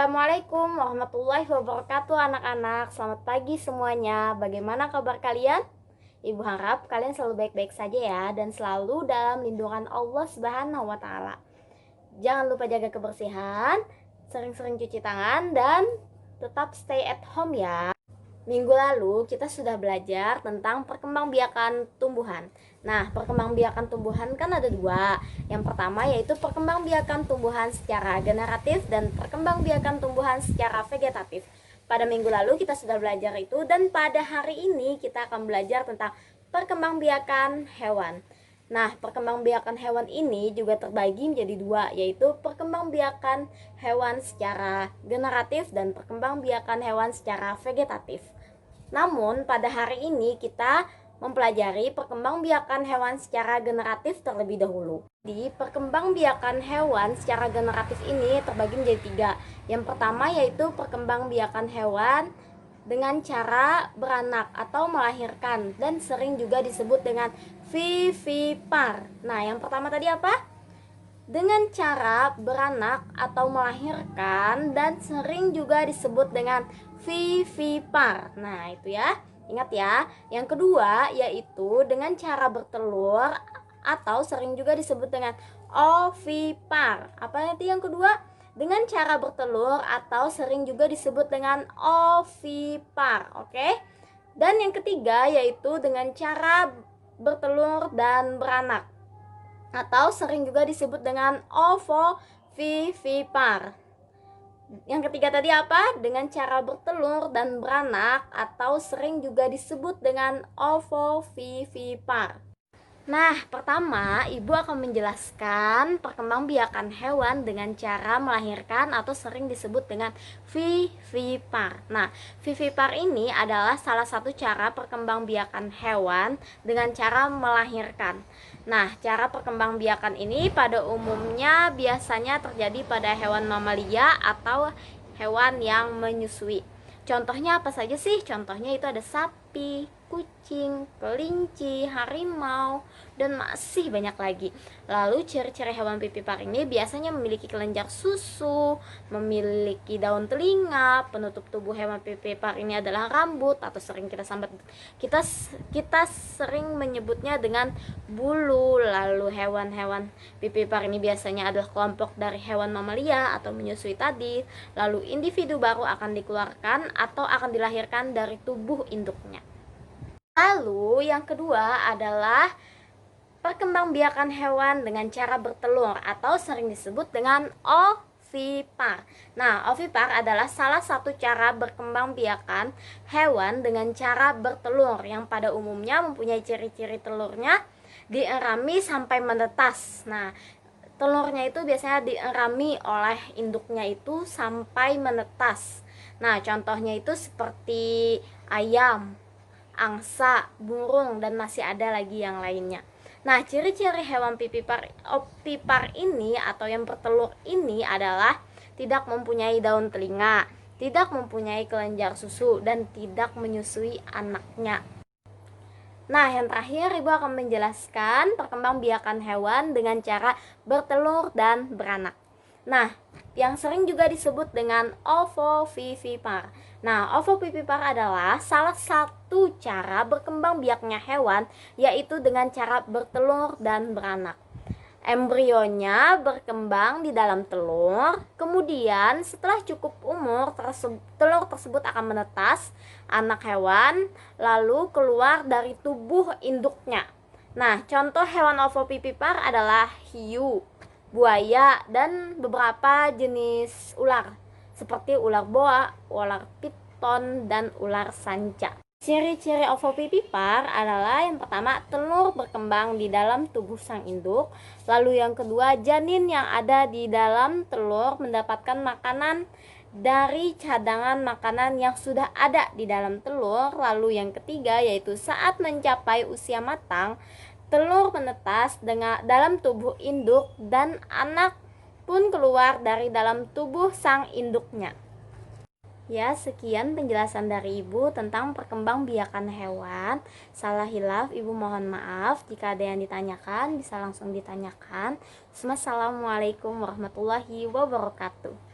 Assalamualaikum warahmatullahi wabarakatuh anak-anak. Selamat pagi semuanya. Bagaimana kabar kalian? Ibu harap kalian selalu baik-baik saja ya, dan selalu dalam lindungan Allah Subhanahu wa Ta'ala. Jangan lupa jaga kebersihan, sering-sering cuci tangan, dan tetap stay at home ya. Minggu lalu kita sudah belajar tentang perkembangbiakan tumbuhan. Nah, perkembangbiakan tumbuhan kan ada dua. Yang pertama yaitu perkembangbiakan tumbuhan secara generatif dan perkembangbiakan tumbuhan secara vegetatif. Pada minggu lalu kita sudah belajar itu, dan pada hari ini kita akan belajar tentang perkembangbiakan hewan. Nah, perkembangbiakan hewan ini juga terbagi menjadi dua, yaitu perkembangbiakan hewan secara generatif dan perkembangbiakan hewan secara vegetatif. Namun, pada hari ini kita mempelajari perkembangbiakan hewan secara generatif terlebih dahulu. Di perkembangbiakan hewan secara generatif ini terbagi menjadi tiga. Yang pertama yaitu perkembangbiakan hewan dengan cara beranak atau melahirkan, dan sering juga disebut dengan vivipar. Nah, yang pertama tadi apa? Dengan cara beranak atau melahirkan, dan sering juga disebut dengan vivipar. Nah, itu ya. Ingat ya. Yang kedua yaitu dengan cara bertelur atau sering juga disebut dengan ovipar. Apa nanti yang kedua? Dengan cara bertelur atau sering juga disebut dengan ovipar. Oke? Dan yang ketiga yaitu dengan cara bertelur dan beranak atau sering juga disebut dengan ovovivipar. Yang ketiga tadi apa? Dengan cara bertelur dan beranak atau sering juga disebut dengan ovovivipar. Nah, pertama Ibu akan menjelaskan perkembangbiakan hewan dengan cara melahirkan atau sering disebut dengan vivipar. Nah, vivipar ini adalah salah satu cara perkembangbiakan hewan dengan cara melahirkan. Nah, cara perkembangbiakan ini pada umumnya biasanya terjadi pada hewan mamalia atau hewan yang menyusui. Contohnya apa saja sih? Contohnya itu ada sapi, kucing, kelinci, harimau, dan masih banyak lagi. Lalu ciri-ciri hewan vivipar ini biasanya memiliki kelenjar susu, memiliki daun telinga. Penutup tubuh hewan vivipar ini adalah rambut, atau sering kita sering menyebutnya dengan bulu. Lalu hewan-hewan vivipar ini biasanya adalah kelompok dari hewan mamalia atau menyusui tadi. Lalu individu baru akan dikeluarkan atau akan dilahirkan dari tubuh induknya. Lalu yang kedua adalah perkembangbiakan hewan dengan cara bertelur atau sering disebut dengan ovipar. Nah, ovipar adalah salah satu cara berkembangbiakan hewan dengan cara bertelur yang pada umumnya mempunyai ciri-ciri telurnya dierami sampai menetas. Nah, telurnya itu biasanya dierami oleh induknya itu sampai menetas. Nah, contohnya itu seperti ayam, angsa, burung, dan masih ada lagi yang lainnya. Nah, ciri-ciri hewan ovipar ini atau yang bertelur ini adalah tidak mempunyai daun telinga, tidak mempunyai kelenjar susu, dan tidak menyusui anaknya. Nah, yang terakhir Ibu akan menjelaskan perkembangbiakan hewan dengan cara bertelur dan beranak. Nah, yang sering juga disebut dengan ovovivipar. Nah, ovovivipar adalah salah satu cara berkembangbiaknya hewan, yaitu dengan cara bertelur dan beranak. Embrionya berkembang di dalam telur, kemudian setelah cukup umur, telur tersebut akan menetas anak hewan, lalu keluar dari tubuh induknya. Nah, contoh hewan ovovivipar adalah hiu, buaya, dan beberapa jenis ular seperti ular boa, ular piton, dan ular sanca. Ciri-ciri ovovivipar adalah yang pertama, telur berkembang di dalam tubuh sang induk. Lalu yang kedua, janin yang ada di dalam telur mendapatkan makanan dari cadangan makanan yang sudah ada di dalam telur. Lalu yang ketiga yaitu saat mencapai usia matang, telur menetas dalam tubuh induk dan anak pun keluar dari dalam tubuh sang induknya. Ya, sekian penjelasan dari Ibu tentang perkembangbiakan hewan. Salah hilaf Ibu mohon maaf. Jika ada yang ditanyakan bisa langsung ditanyakan. Wassalamualaikum warahmatullahi wabarakatuh.